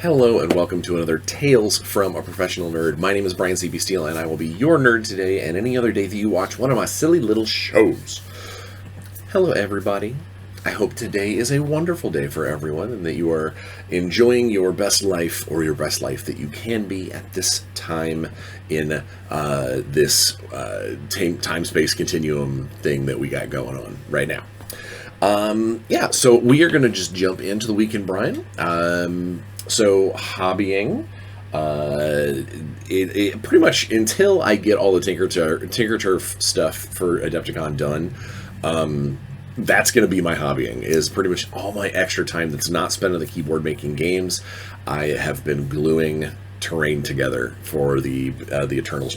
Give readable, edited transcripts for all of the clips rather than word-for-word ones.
Hello and welcome to another Tales from a Professional Nerd. My name is Bryan Steele and I will be your nerd today and any other day that you watch one of my silly little shows. Hello everybody. I hope today is a wonderful day for everyone and that you are enjoying your best life or your best life that you can be at this time in this time-space continuum thing that we got going on right now. So we are going to just jump into the week in Bryan. So hobbying, it pretty much until I get all the Tinker Turf stuff for Adepticon done, that's going to be my hobbying, is pretty much all my extra time that's not spent on the keyboard making games. I have been gluing terrain together for the Eternals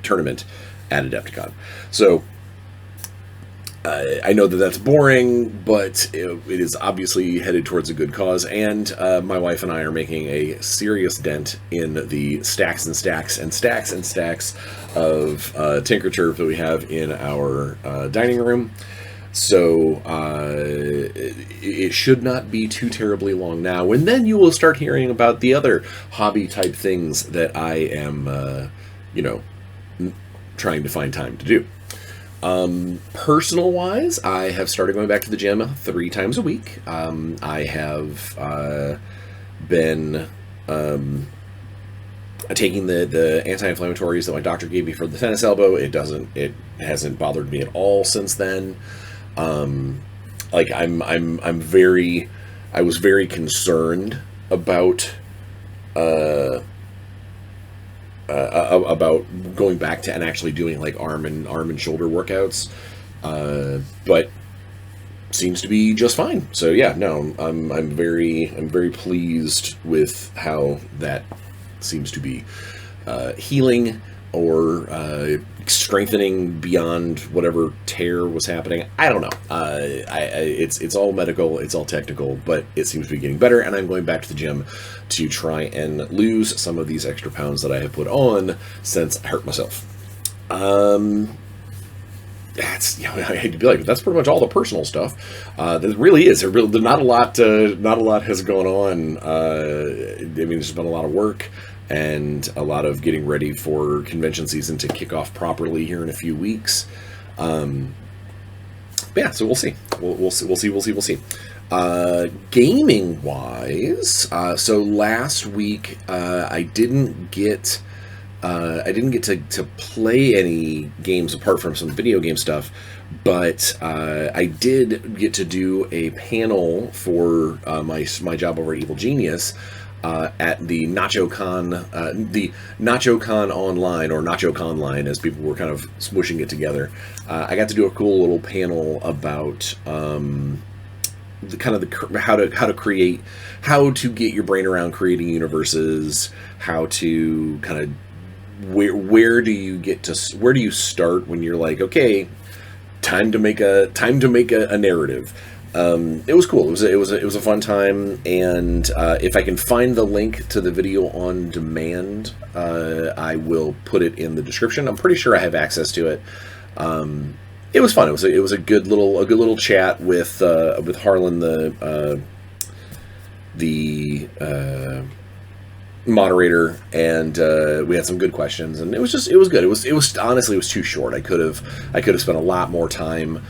tournament at Adepticon. So I know that that's boring, but it is obviously headed towards a good cause, and my wife and I are making a serious dent in the stacks and stacks and stacks and stacks of Tinker Turf that we have in our dining room. So it should not be too terribly long now, and then you will start hearing about the other hobby-type things that I am, trying to find time to do. Personal-wise, I have started going back to the gym 3 times a week. I have been taking the anti-inflammatories that my doctor gave me for the tennis elbow. It hasn't bothered me at all since then. I was very concerned about going back to and actually doing like arm and shoulder workouts, but seems to be just fine. So yeah, no, I'm very pleased with how that seems to be healing or strengthening beyond whatever tear was happening. I don't know. It's all medical, it's all technical, but it seems to be getting better, and I'm going back to the gym to try and lose some of these extra pounds that I have put on since I hurt myself. That's, I hate to be like, that's pretty much all the personal stuff. That really is. Not a lot has gone on. There's been a lot of work and a lot of getting ready for convention season to kick off properly here in a few weeks. So we'll see. We'll see. Gaming wise, so last week I didn't get to play any games apart from some video game stuff, but I did get to do a panel for my job over at Evil Genius at the NachoCon Online, or NachoCon Line, as people were kind of smooshing it together. I got to do a cool little panel about how to get your brain around creating universes, how to kind of where do you start when you're like, okay, time to make a narrative. It was cool. It was a fun time, and if I can find the link to the video on demand, I will put it in the description. I'm pretty sure I have access to it. It was fun. It was a good little chat with Harlan, the moderator, and we had some good questions, and it was good. It was honestly, it was too short. I could have spent a lot more time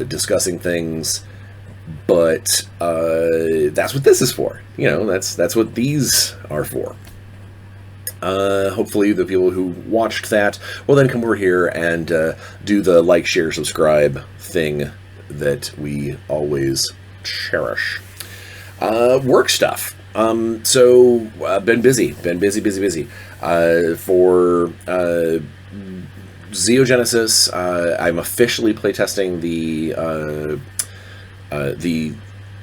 discussing things, but that's what this is for. That's what these are for. Hopefully the people who watched that will then come over here and do the like, share, subscribe thing that we always cherish. Work stuff. So been busy. For Xeogenesis, I'm officially playtesting the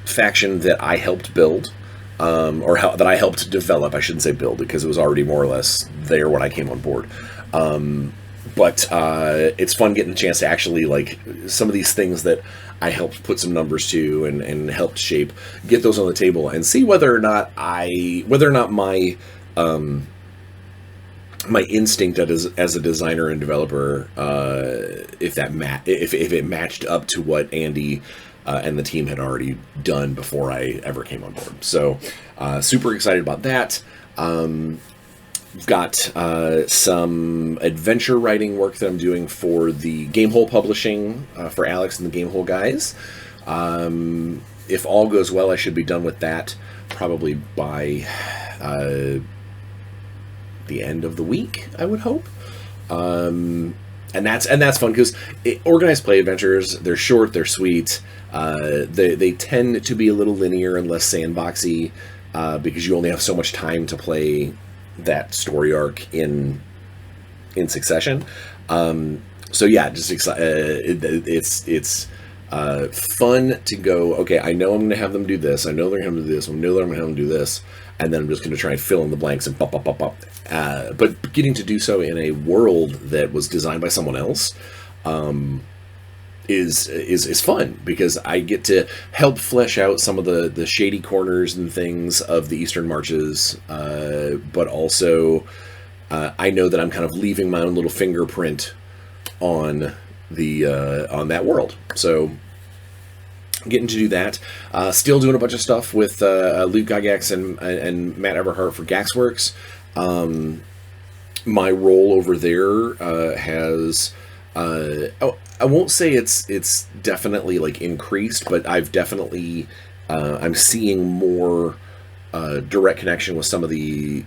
faction that I helped build. That I helped develop. I shouldn't say build, because it was already more or less there when I came on board. But it's fun getting a chance to actually, like, some of these things that I helped put some numbers to and helped shape, get those on the table and see whether or not my my instinct as a designer and developer, if it matched up to what Andy and the team had already done before I ever came on board. So super excited about that. We've got some adventure writing work that I'm doing for the Gamehole Publishing for Alex and the Gamehole guys. If all goes well, I should be done with that probably by the end of the week, I would hope. And that's fun because organized play adventures, they're short, they're sweet. They tend to be a little linear and less sandboxy because you only have so much time to play that story arc in succession. So yeah, just it's fun to go, okay, I know I'm going to have them do this, I know they're going to do this, I know that I'm going to have them do this, and then I'm just going to try and fill in the blanks and pop. But getting to do so in a world that was designed by someone else is fun, because I get to help flesh out some of the shady corners and things of the Eastern Marches, but also I know that I'm kind of leaving my own little fingerprint on that world. So getting to do that. Still doing a bunch of stuff with Luke Gygax and Matt Everhart for Gaxworks. My role over there has I won't say it's definitely like increased, but I've definitely I'm seeing more direct connection with some of the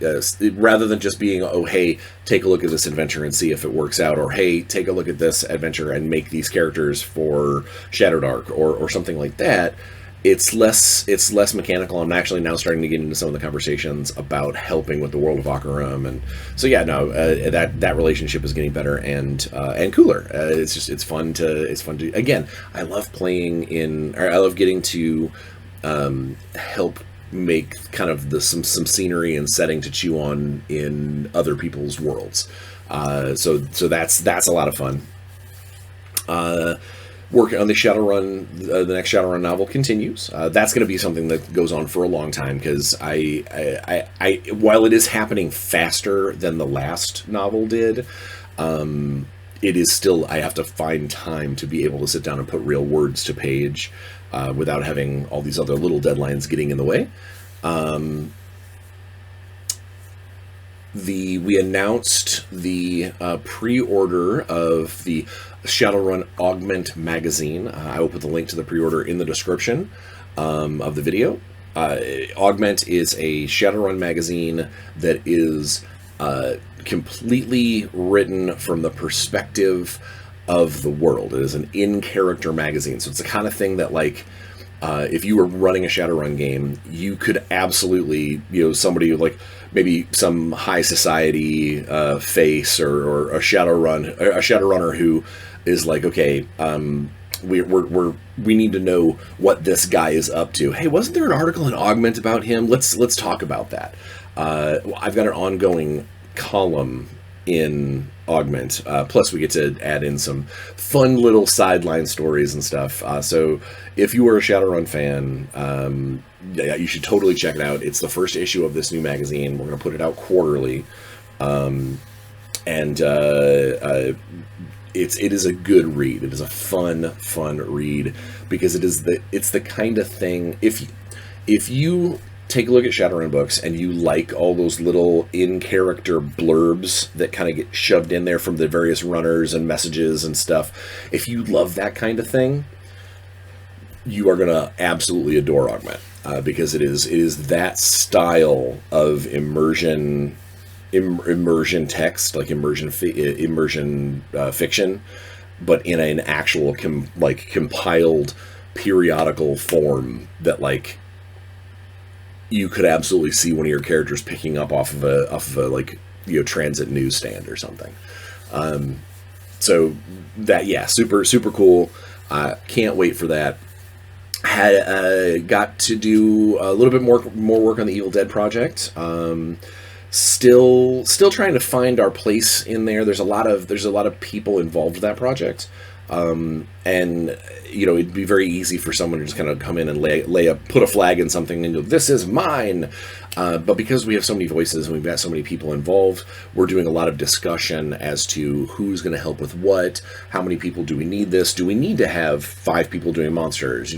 rather than just being, oh hey, take a look at this adventure and see if it works out, or hey, take a look at this adventure and make these characters for Shadowdark or something like that. It's less mechanical. I'm actually now starting to get into some of the conversations about helping with the world of Akaram, and so yeah, no, that relationship is getting better and cooler. It's fun to again. I love I love getting to help make kind of some scenery and setting to chew on in other people's worlds. So that's a lot of fun. Working on the Shadowrun, the next Shadowrun novel continues. That's going to be something that goes on for a long time, because I while it is happening faster than the last novel did, it is still, I have to find time to be able to sit down and put real words to page without having all these other little deadlines getting in the way. We announced the pre-order of the Shadowrun Augment magazine. I will put the link to the pre-order in the description of the video. Augment is a Shadowrun magazine that is completely written from the perspective of the world. It is an in-character magazine, so it's the kind of thing that, like, if you were running a Shadowrun game, you could absolutely, somebody like maybe some high society face or a Shadowrunner who is like, okay, we need to know what this guy is up to. Hey, wasn't there an article in Augment about him? Let's talk about that. I've got an ongoing column in Augment. Plus, we get to add in some fun little sideline stories and stuff. So, if you were a Shadowrun fan, yeah, you should totally check it out. It's the first issue of this new magazine. We're going to put it out quarterly, it is a good read. It is a fun read, because it's the kind of thing. If you take a look at Shadowrun books and you like all those little in-character blurbs that kind of get shoved in there from the various runners and messages and stuff, if you love that kind of thing, you are going to absolutely adore Augment, because it is that style of immersion text, like immersion fiction, but in an actual compiled periodical form that, like, you could absolutely see one of your characters picking up off of a transit newsstand or something. So that, yeah, super cool. Can't wait for that. Had got to do a little bit more work on the Evil Dead project. Still trying to find our place in there. There's a lot of people involved with that project. And it'd be very easy for someone to just kind of come in and put a flag in something and go, this is mine. But because we have so many voices and we've got so many people involved, we're doing a lot of discussion as to who's going to help with what, how many people do we need this? Do we need to have 5 people doing monsters?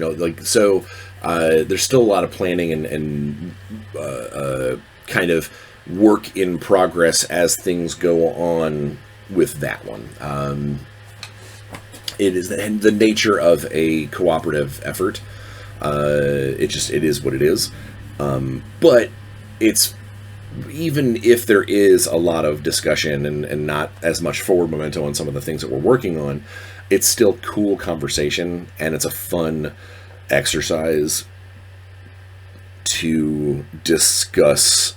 So there's still a lot of planning and kind of work in progress as things go on with that one. It is the nature of a cooperative effort. It is what it is. But it's, even if there is a lot of discussion and not as much forward momentum on some of the things that we're working on, it's still cool conversation, and it's a fun exercise to discuss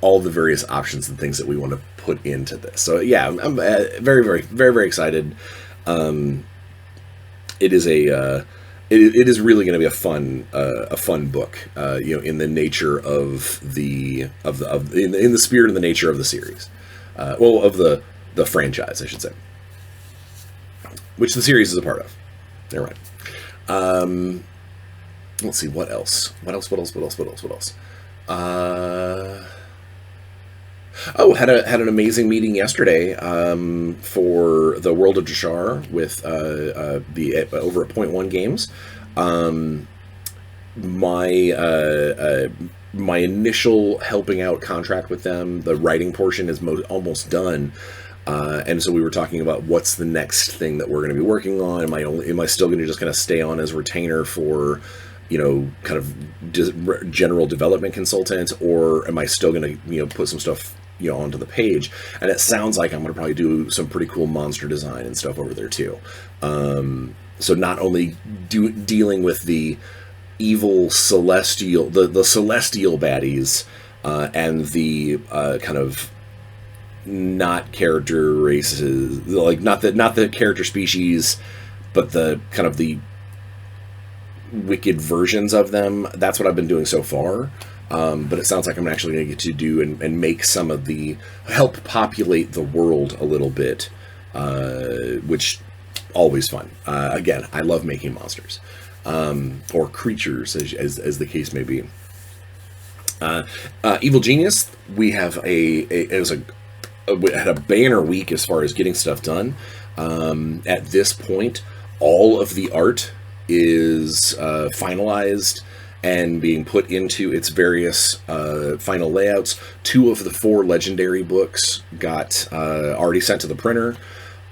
all the various options and things that we want to put into this. So yeah, I'm very, very, very, very excited. It is it is really going to be a fun book, in the nature of in the spirit and the nature of the series, of the franchise, I should say, which the series is a part of. All right. Let's see, what else? What else? Had an amazing meeting yesterday for the World of Jashar with over at Point One Games. My initial helping out contract with them, the writing portion is almost done. And so we were talking about what's the next thing that we're going to be working on. Am I still going to just kind of stay on as retainer for, kind of general development consultant, or am I still going to, put some stuff, onto the page? And it sounds like I'm going to probably do some pretty cool monster design and stuff over there too. So not only dealing with the evil celestial, the celestial baddies, and the kind of not character races, like not the character species, but the kind of the wicked versions of them. That's what I've been doing so far. But it sounds like I'm actually going to get to do and make some of help populate the world a little bit, which always fun. Again, I love making monsters, or creatures, as the case may be. Evil Genius, we have we had a banner week as far as getting stuff done. At this point, all of the art is finalized and being put into its various final layouts. 2 of the 4 legendary books got already sent to the printer.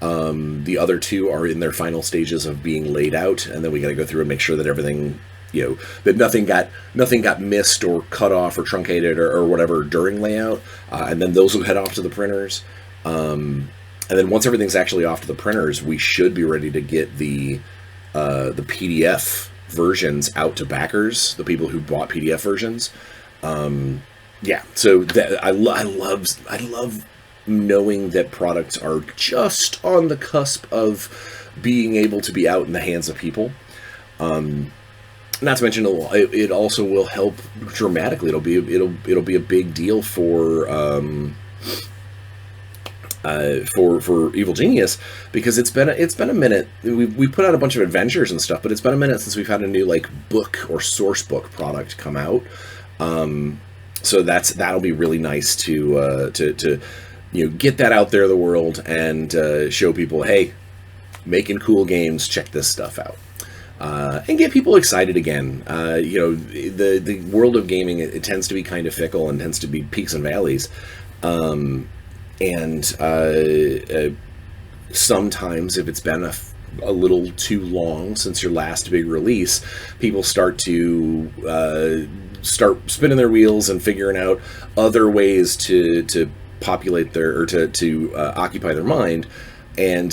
The other 2 are in their final stages of being laid out, and then we got to go through and make sure that everything, that nothing got missed or cut off or truncated or whatever during layout, and then those will head off to the printers. And then once everything's actually off to the printers, we should be ready to get the PDF versions out to backers, the people who bought PDF versions. So I love knowing that products are just on the cusp of being able to be out in the hands of people. Not to mention, it also will help dramatically. It'll be a big deal for Evil Genius, because it's been a minute. We put out a bunch of adventures and stuff, but it's been a minute since we've had a new book or source book product come out. So that'll be really nice to get that out there in the world and show people, hey, making cool games, check this stuff out. And get people excited again. The world of gaming, it tends to be kind of fickle and tends to be peaks and valleys. Sometimes if it's been a little too long since your last big release, people start to start spinning their wheels and figuring out other ways to populate to occupy their mind. And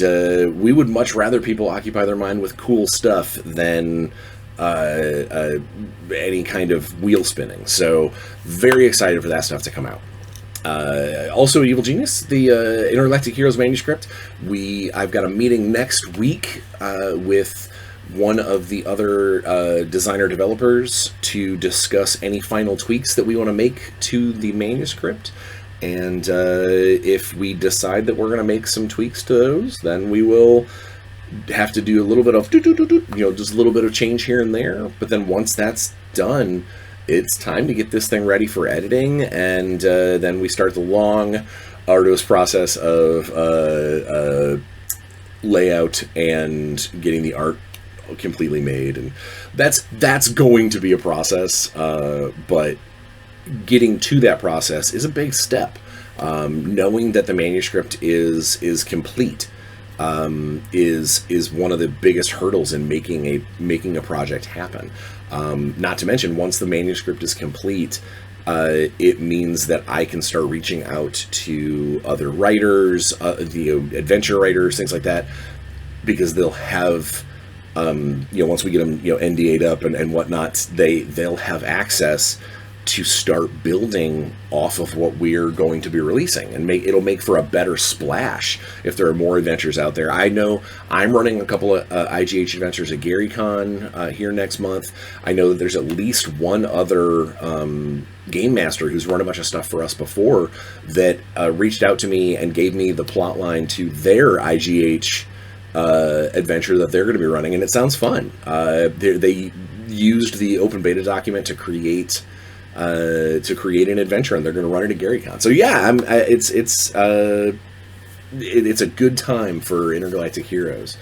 we would much rather people occupy their mind with cool stuff than any kind of wheel spinning. So very excited for that stuff to come out. Also, Evil Genius, the Intergalactic Heroes manuscript. I've got a meeting next week with one of the other designer developers to discuss any final tweaks that we want to make to the manuscript. And if we decide that we're going to make some tweaks to those, then we will have to do a little bit of just a little bit of change here and there. But then once that's done, it's time to get this thing ready for editing, and then we start the long, arduous process of layout and getting the art completely made, and that's going to be a process. But getting to that process is a big step. Knowing that the manuscript is complete is one of the biggest hurdles in making a project happen. Not to mention, once the manuscript is complete, it means that I can start reaching out to other writers, adventure writers, things like that, because they'll have, once we get them, NDA'd up and whatnot, they'll have access to start building off of what we're going to be releasing, and it'll make for a better splash if there are more adventures out there. I know I'm running a couple of IGH adventures at GaryCon here next month. I know that there's at least one other game master who's run a bunch of stuff for us before that reached out to me and gave me the plot line to their IGH adventure that they're going to be running, and it sounds fun. They used the open beta document to create an adventure, and they're going to run it at GaryCon. So yeah, it's a good time for Intergalactic Heroes.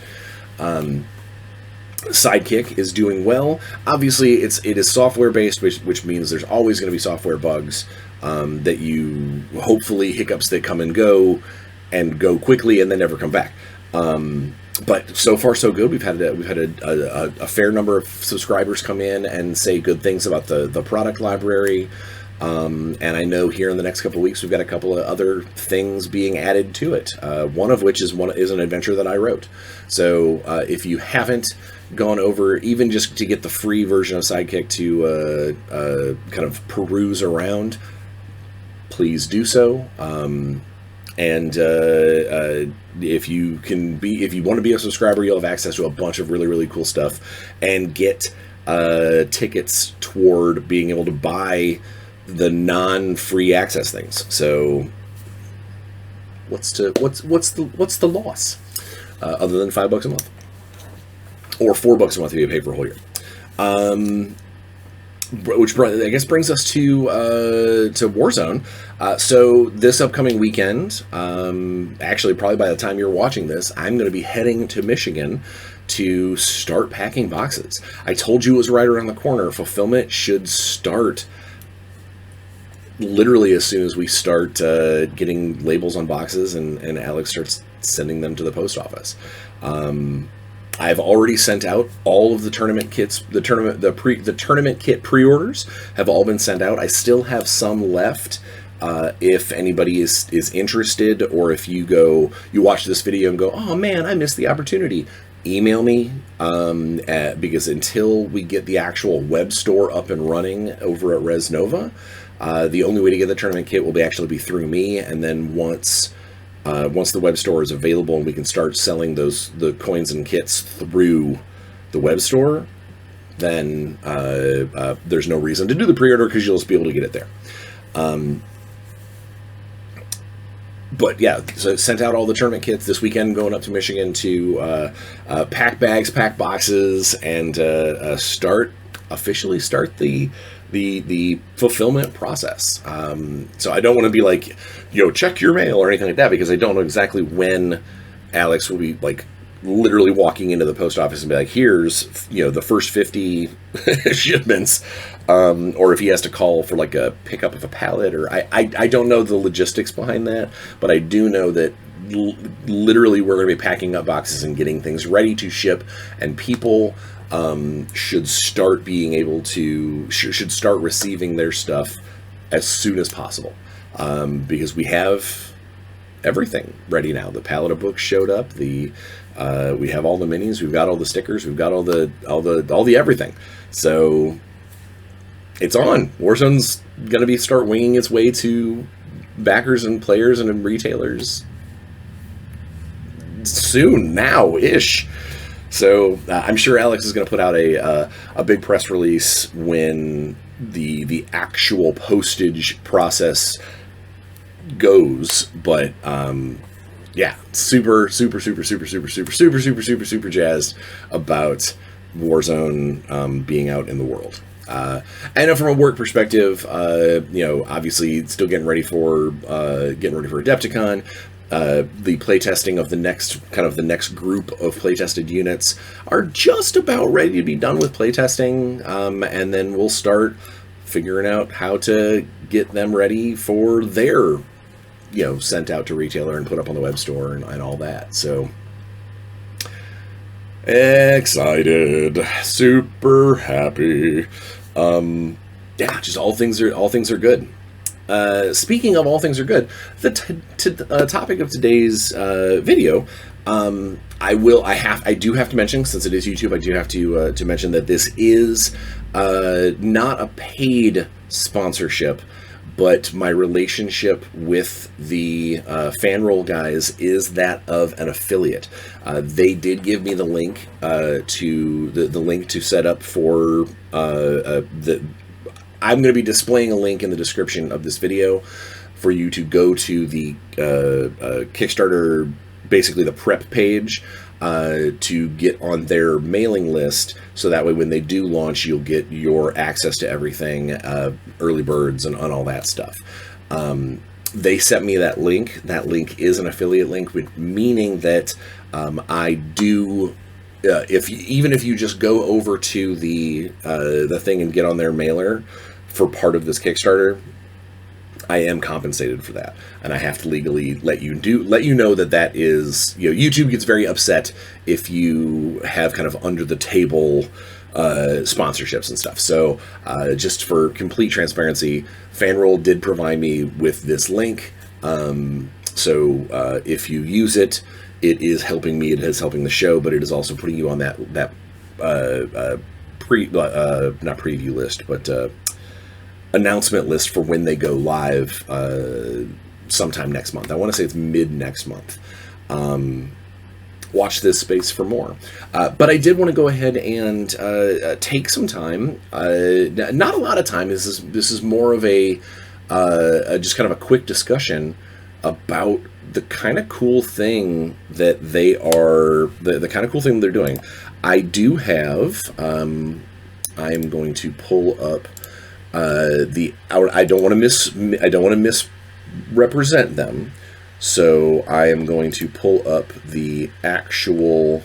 Sidekick is doing well. Obviously, it is software based, which means there's always going to be software bugs that you hopefully hiccups that come and go quickly and then never come back. But so far so good. We've had a fair number of subscribers come in and say good things about the product library, and I know here in the next couple of weeks we've got a couple of other things being added to it. One of which is an adventure that I wrote. So if you haven't gone over even just to get the free version of Sidekick to kind of peruse around, please do so. And if you want to be a subscriber, you'll have access to a bunch of really, really cool stuff, and get tickets toward being able to buy the non-free access things. So, what's the loss other than $5 a month, or $4 a month if you pay for a whole year? Which I guess brings us to Warzone. So this upcoming weekend, actually probably by the time you're watching this, I'm going to be heading to Michigan to start packing boxes. I told you it was right around the corner. Fulfillment should start literally as soon as we start getting labels on boxes, and Alex starts sending them to the post office. I've already sent out all of the tournament kits. The tournament kit pre-orders have all been sent out. I still have some left. If anybody is interested, or if you watch this video and go, oh man, I missed the opportunity, email me, because until we get the actual web store up and running over at Res Nova, the only way to get the tournament kit will actually be through me. And then once the web store is available and we can start selling the coins and kits through the web store, then there's no reason to do the pre-order, because you'll just be able to get it there. But yeah, so sent out all the tournament kits this weekend, going up to Michigan to pack bags, pack boxes, and officially start the fulfillment process. So I don't want to be like, check your mail or anything like that, because I don't know exactly when Alex will be like literally walking into the post office and be like, here's the first 50 shipments, or if he has to call for like a pickup of a pallet, or I don't know the logistics behind that, but I do know that literally we're going to be packing up boxes and getting things ready to ship, and people should start being able to should start receiving their stuff as soon as possible, because we have everything ready now. The pallet of books showed up. We have all the minis. We've got all the stickers. We've got all the everything. So it's on. Warzone's going to start winging its way to backers and players and retailers soon, now-ish. So I'm sure Alex is going to put out a big press release when the actual postage process goes. But yeah, super, super, super, super, super, super, super, super, super, super jazzed about Warzone being out in the world. I know from a work perspective, obviously still getting ready for Adepticon. The playtesting of the next group of playtested units are just about ready to be done with playtesting, and then we'll start figuring out how to get them ready for their, sent out to retailer and put up on the web store and all that. So excited, super happy. Just all things are good. Speaking of all things are good, the topic of today's video, I do have to mention, since it is YouTube, I do have to mention that this is not a paid sponsorship, but my relationship with the FanRoll guys is that of an affiliate. They did give me the link to the link to set up for I'm going to be displaying a link in the description of this video for you to go to the Kickstarter, basically the prep page, to get on their mailing list, so that way when they do launch, you'll get your access to everything, early birds and all that stuff. They sent me that link. That link is an affiliate link, meaning that I do... even if you just go over to the thing and get on their mailer for part of this Kickstarter, I am compensated for that, and I have to legally let you know that is, YouTube gets very upset if you have kind of under the table sponsorships and stuff. So just for complete transparency, FanRoll did provide me with this link. So if you use it, it is helping me. It is helping the show, but it is also putting you on that not preview list, but announcement list for when they go live sometime next month. I want to say it's mid next month. Watch this space for more. But I did want to go ahead and take some time. Not a lot of time. This is more of a just kind of a quick discussion about the kind of cool thing that they are, the kind of cool thing they're doing. I do have, I'm going to pull up I don't want to misrepresent them. So I am going to pull up the actual,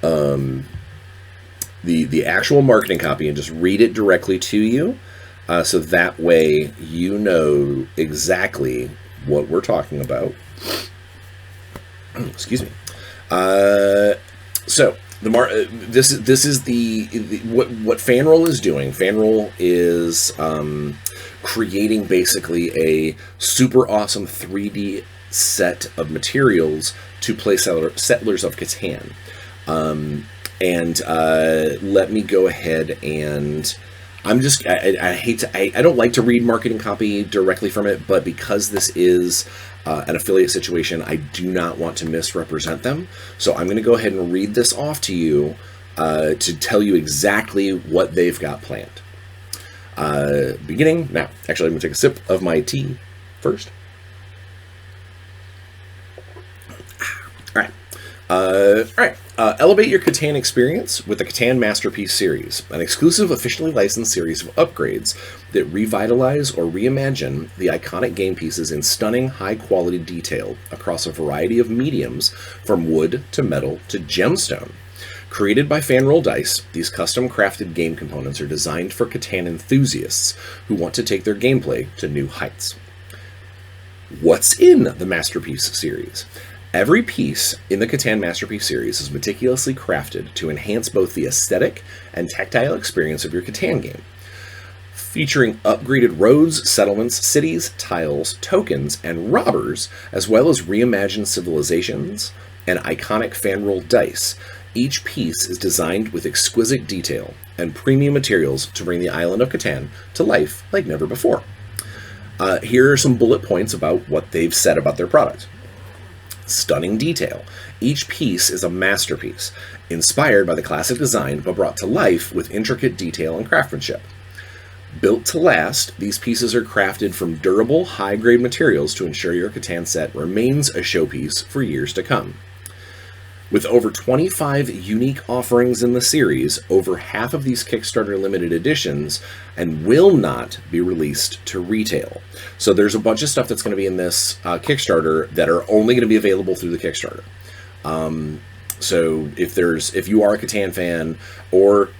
the actual marketing copy and just read it directly to you. So that way you know exactly what we're talking about. Excuse me. So this is what FanRoll is doing. FanRoll is creating basically a super awesome 3D set of materials to play Settlers of CATAN. Let me go ahead and I don't like to read marketing copy directly from it, but because this is an affiliate situation, I do not want to misrepresent them. So I'm going to go ahead and read this off to you to tell you exactly what they've got planned. Beginning now. Actually, I'm going to take a sip of my tea first. All right. Elevate your Catan experience with the Catan Masterpiece series, an exclusive, officially licensed series of upgrades that revitalize or reimagine the iconic game pieces in stunning, high-quality detail across a variety of mediums, from wood to metal to gemstone. Created by FanRoll Dice, these custom-crafted game components are designed for Catan enthusiasts who want to take their gameplay to new heights. What's in the Masterpiece series? Every piece in the Catan Masterpiece series is meticulously crafted to enhance both the aesthetic and tactile experience of your Catan game. Featuring upgraded roads, settlements, cities, tiles, tokens, and robbers, as well as reimagined civilizations and iconic FanRoll dice, each piece is designed with exquisite detail and premium materials to bring the island of Catan to life like never before. Here are some bullet points about what they've said about their product. Stunning detail. Each piece is a masterpiece, inspired by the classic design but brought to life with intricate detail and craftsmanship. Built to last, these pieces are crafted from durable, high-grade materials to ensure your Catan set remains a showpiece for years to come. With over 25 unique offerings in the series, over half of these Kickstarter limited editions and will not be released to retail. So there's a bunch of stuff that's going to be in this Kickstarter that are only going to be available through the Kickstarter. So if you are a Catan fan, or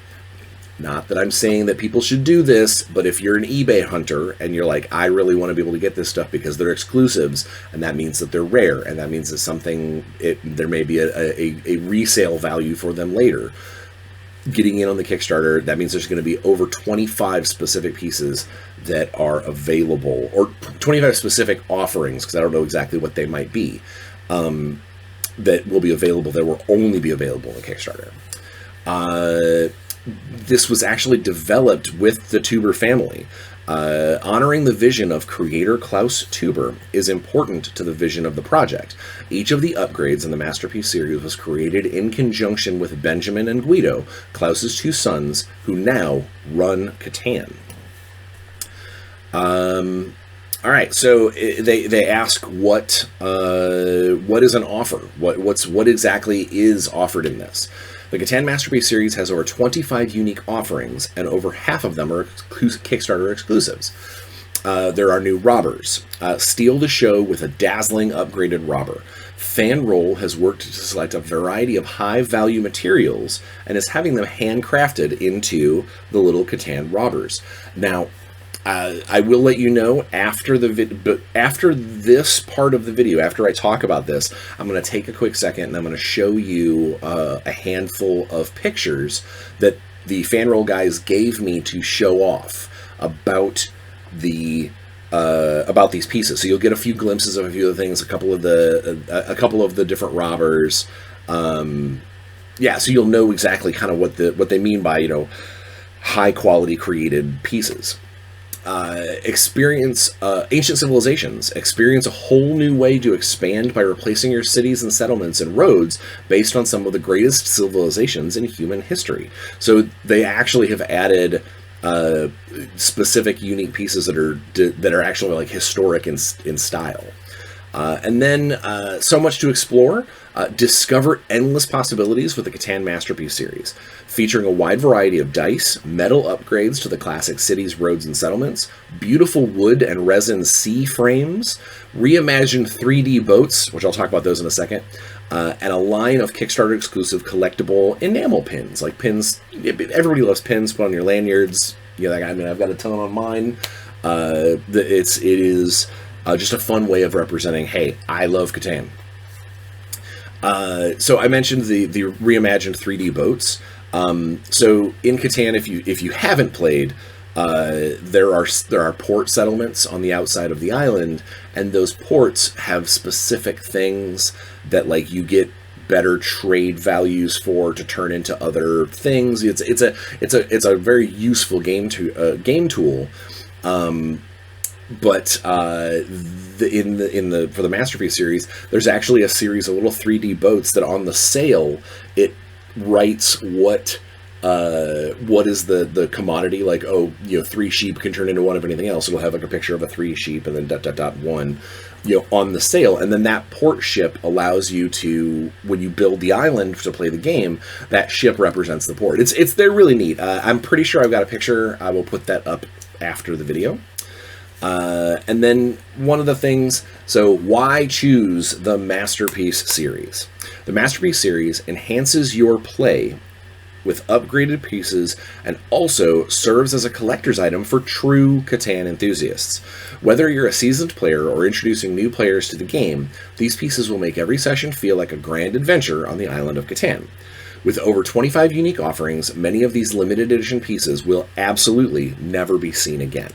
not that I'm saying that people should do this, but if you're an eBay hunter and you're like, I really want to be able to get this stuff because they're exclusives, and that means that they're rare, and that means that there may be a resale value for them later. Getting in on the Kickstarter, that means there's going to be over 25 specific pieces that are available, or 25 specific offerings, because I don't know exactly what they might be, that will be available, that will only be available on the Kickstarter. This was actually developed with the Tuber family. Honoring the vision of creator Klaus Tuber is important to the vision of the project. Each of the upgrades in the Masterpiece series was created in conjunction with Benjamin and Guido, Klaus's two sons, who now run Catan. All right, so they ask what is an offer? What exactly is offered in this? The Catan Masterpiece series has over 25 unique offerings, and over half of them are Kickstarter exclusives. There are new robbers. Steal the show with a dazzling upgraded robber. FanRoll has worked to select a variety of high-value materials and is having them handcrafted into the little Catan robbers. Now, I will let you know after this part of the video, after I talk about this, I'm going to take a quick second and I'm going to show you a handful of pictures that the FanRoll guys gave me to show off about these pieces. So you'll get a few glimpses of a few of the things, a couple of the different robbers. Yeah, so you'll know exactly kind of what they mean by, high quality created pieces. Experience ancient civilizations. Experience a whole new way to expand by replacing your cities and settlements and roads based on some of the greatest civilizations in human history. So they actually have added specific, unique pieces that are actually like historic in style. And then so much to explore. Discover endless possibilities with the Catan Masterpiece series, featuring a wide variety of dice, metal upgrades to the classic cities, roads, and settlements, beautiful wood and resin sea frames, reimagined 3D boats, which I'll talk about those in a second, and a line of Kickstarter exclusive collectible enamel pins, like pins. Everybody loves pins. Put on your lanyards. I've got a ton on mine. It is just a fun way of representing, hey, I love Catan. So I mentioned the reimagined 3D boats. So in Catan, if you haven't played, there are port settlements on the outside of the island, and those ports have specific things that like you get better trade values for to turn into other things. It's a very useful game tool. But for the Masterpiece series, there's actually a series of little 3D boats that on the sale it writes what is the commodity, like 3 sheep can turn into one of anything else. It'll have like a picture of a 3 sheep and then ... 1 on the sale, and then that port ship allows you to, when you build the island to play the game, that ship represents the port. They're really neat. I'm pretty sure I've got a picture. I will put that up after the video. And then one of the things, so why choose the Masterpiece series? The Masterpiece series enhances your play with upgraded pieces and also serves as a collector's item for true Catan enthusiasts. Whether you're a seasoned player or introducing new players to the game, these pieces will make every session feel like a grand adventure on the island of Catan. With over 25 unique offerings, many of these limited edition pieces will absolutely never be seen again.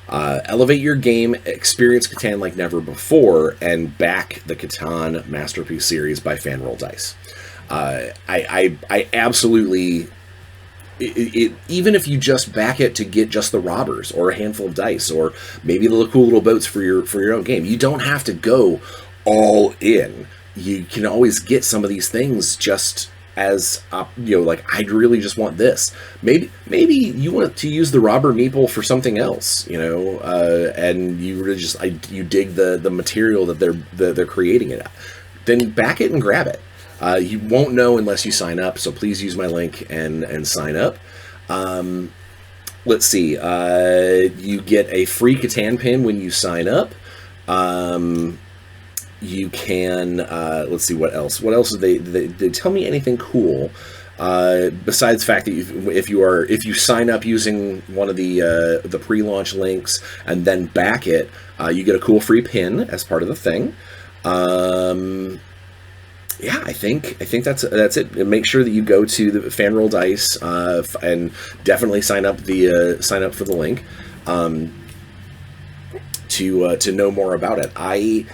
Elevate your game, experience Catan like never before, and back the Catan Masterpiece series by FanRoll Dice. I absolutely, even if you just back it to get just the robbers or a handful of dice or maybe the cool little boats for your own game, you don't have to go all in. You can always get some of these things just as like, I really just want this. Maybe you want to use the Robber Meeple for something else, and you really just you dig the material that they're creating it at. Then back it and grab it. You won't know unless you sign up, so please use my link and sign up. Let's see. You get a free Catan pin when you sign up. You can, let's see, what else? What else did they tell me anything cool? Besides the fact that if you sign up using one of the pre-launch links and then back it, you get a cool free pin as part of the thing. Yeah, I think that's it. And make sure that you go to the FanRoll Dice and definitely sign up for the link to know more about it. I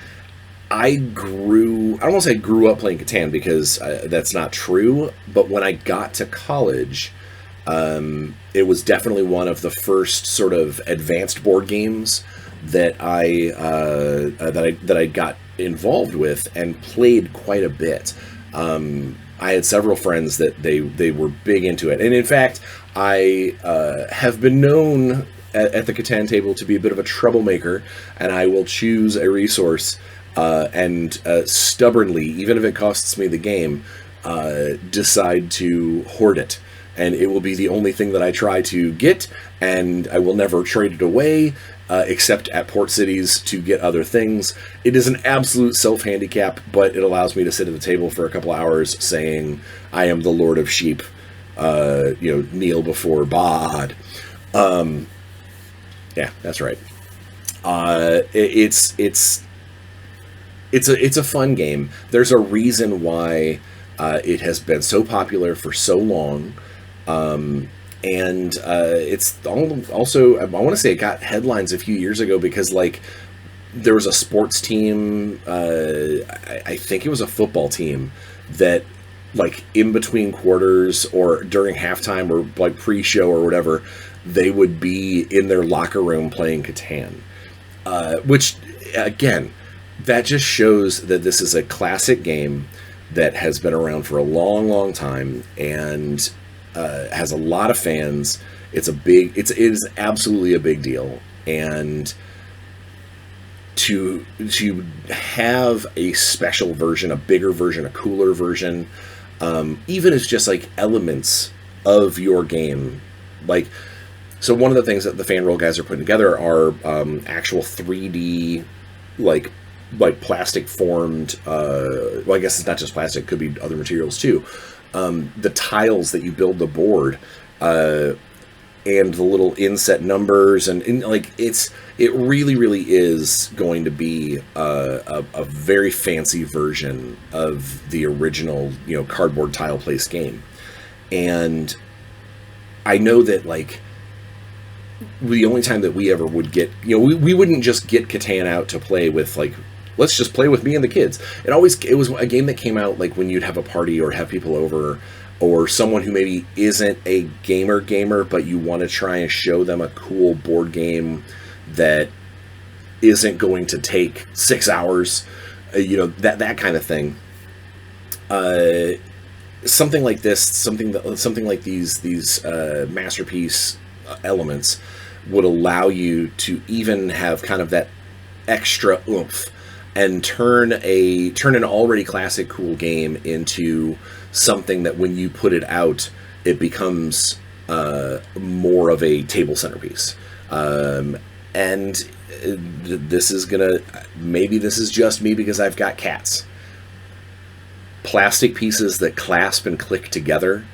don't want to say I grew up playing Catan, because that's not true, but when I got to college, it was definitely one of the first sort of advanced board games that I got involved with and played quite a bit. I had several friends that they were big into it, and in fact, I have been known at the Catan table to be a bit of a troublemaker, and I will choose a resource and stubbornly, even if it costs me the game, decide to hoard it. And it will be the only thing that I try to get, and I will never trade it away, except at port cities to get other things. It is an absolute self-handicap, but it allows me to sit at the table for a couple hours saying, I am the Lord of Sheep, kneel before Bod. Yeah, that's right. It's a fun game. There's a reason why it has been so popular for so long. And it's also, I want to say it got headlines a few years ago because, like, there was a sports team, I think it was a football team, that, like, in between quarters or during halftime or, like, pre-show or whatever, they would be in their locker room playing Catan. Which, again, that just shows that this is a classic game that has been around for a long, long time and has a lot of fans. It is absolutely a big deal, and to have a special version, a bigger version, a cooler version, even if it's just like elements of your game, like. So one of the things that the FanRoll guys are putting together are actual 3D, like plastic formed. Well, I guess it's not just plastic; it could be other materials too. The tiles that you build the board, and the little inset numbers, and like it really, really is going to be a very fancy version of the original, cardboard tile place game. And I know that, like, the only time that we ever would get, we wouldn't just get Catan out to play with, like, let's just play with me and the kids. It was a game that came out, like, when you'd have a party or have people over, or someone who maybe isn't a gamer, but you want to try and show them a cool board game that isn't going to take 6 hours, that kind of thing. Something like this, something like these masterpiece elements would allow you to even have kind of that extra oomph and turn an already classic cool game into something that when you put it out, it becomes more of a table centerpiece. And this is just me because I've got cats. Plastic pieces that clasp and click together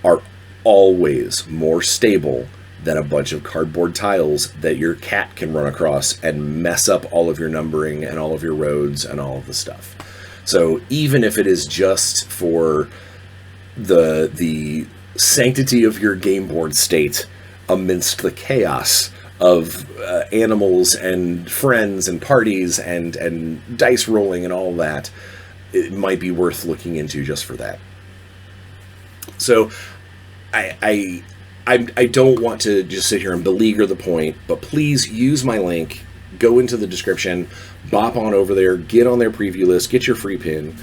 are always more stable than a bunch of cardboard tiles that your cat can run across and mess up all of your numbering and all of your roads and all of the stuff. So even if it is just for the sanctity of your game board state amidst the chaos of animals and friends and parties and dice rolling and all that, it might be worth looking into just for that. So I don't want to just sit here and beleaguer the point, but please use my link, go into the description, bop on over there, get on their preview list, get your free pin.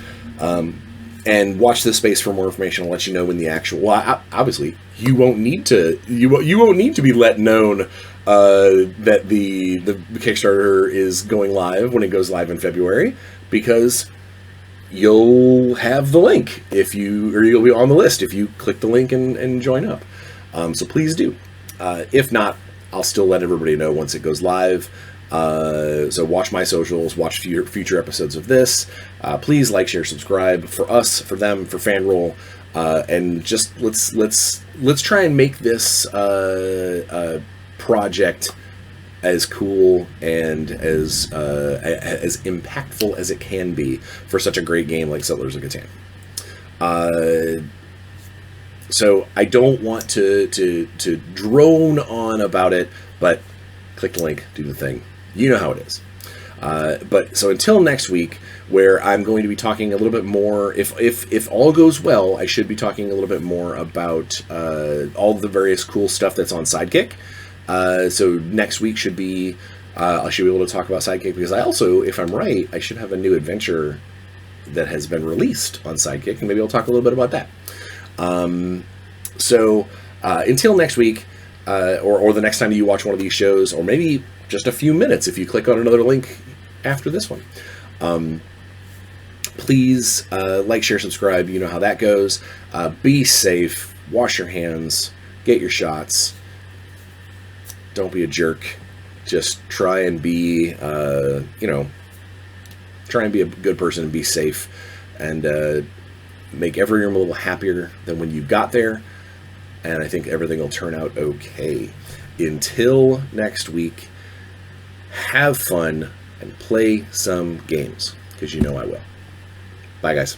and watch this space for more information. I'll let you know when the actual. Well, obviously, you won't need to. You won't need to be let known that the Kickstarter is going live when it goes live in February, because you'll have the link you'll be on the list if you click the link and join up. So please do. If not, I'll still let everybody know once it goes live. So watch my socials, watch future episodes of this. Please like, share, subscribe for us, for them, for FanRoll, and just let's try and make this project as cool and as impactful as it can be for such a great game like Settlers of Catan. So I don't want to drone on about it, but click the link, do the thing. You know how it is. But so until next week, where I'm going to be talking a little bit more, if all goes well, I should be talking a little bit more about all the various cool stuff that's on Sidekick. So next week should be, I should be able to talk about Sidekick, because I also, if I'm right, I should have a new adventure that has been released on Sidekick, and maybe I'll talk a little bit about that. So until next week, or the next time you watch one of these shows, or maybe just a few minutes if you click on another link after this one, please like, share, subscribe. You know how that goes. Be safe, wash your hands, get your shots. Don't be a jerk. Just try and be, try and be a good person and be safe, and make every room a little happier than when you got there. And I think everything will turn out okay. Until next week, have fun and play some games, because you know I will. Bye, guys.